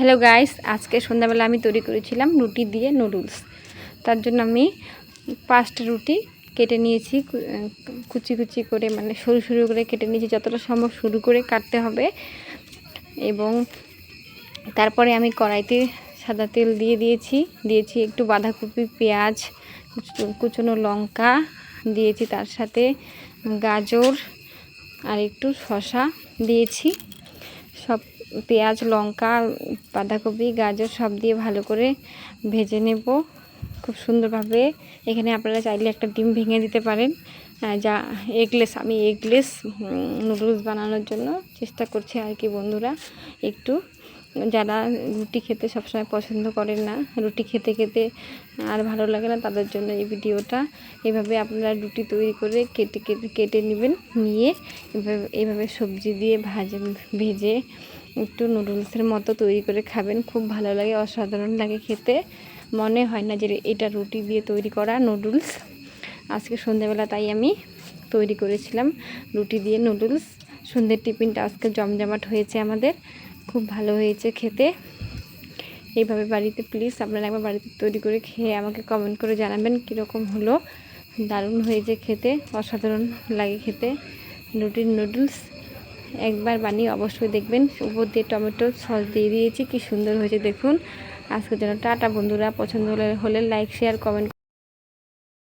Hello guys, আজকে সন্ধ্যাবেলা আমি তৈরি করেছিলাম রুটি দিয়ে নুডলস। তার জন্য আমি 5টা রুটি কেটে নিয়েছি, কুচি কুচি করে, মানে সরু সরু করে কেটে নিয়েছি। যতটা সম্ভব সরু করে কাটতে হবে। এবং তারপরে আমি কড়াইতে সাদা তেল দিয়েছি একটু বাঁধাকপি, পেঁয়াজ, কুচনো লঙ্কা দিয়েছি, তার সাথে গাজর আর একটু শসা দিয়েছি। সব পেঁয়াজ, লঙ্কা, বাঁধাকপি, গাজর সব দিয়ে ভালো করে ভেজে নেব খুব সুন্দরভাবে। এখানে আপনারা চাইলে একটা ডিম ভেঙে দিতে পারেন। যা আমি এগলেস নুডলস বানানোর জন্য চেষ্টা করছি আর কি বন্ধুরা। একটু যারা রুটি খেতে সবসময় পছন্দ করেন না, রুটি খেতে খেতে আর ভালো লাগে না, তাদের জন্য এই ভিডিওটা। এভাবে আপনারা রুটি তৈরি করে কেটে নেবেন, নিয়ে এইভাবে সবজি দিয়ে ভেজে একটু নুডলসের মতো তৈরি করে খাবেন। খুব ভালো লাগে, অসাধারণ লাগে খেতে। মনে হয় না যে এটা রুটি দিয়ে তৈরি করা নুডলস। আজকে সন্ধ্যাবেলা তাই আমি তৈরি করেছিলাম রুটি দিয়ে নুডলস। সন্ধ্যের টিফিনটা আজকে জমজমাট হয়েছে আমাদের, খুব ভালো হয়েছে খেতে। এইভাবে বাড়িতে প্লিজ আপনারা একবার বাড়িতে তৈরি করে খেয়ে আমাকে কমেন্ট করে জানাবেন কীরকম হলো। দারুণ হয়েছে খেতে, অসাধারণ লাগে খেতে রুটির নুডলস। একবার বানিয়ে অবশ্যই দেখবেন। উপর দিয়ে টমেটো সস দিয়ে দিয়েছি, কি সুন্দর হয়েছে দেখুন। আজকের জন্য টাটা বন্ধুরা। পছন্দ হলে লাইক, শেয়ার, কমেন্ট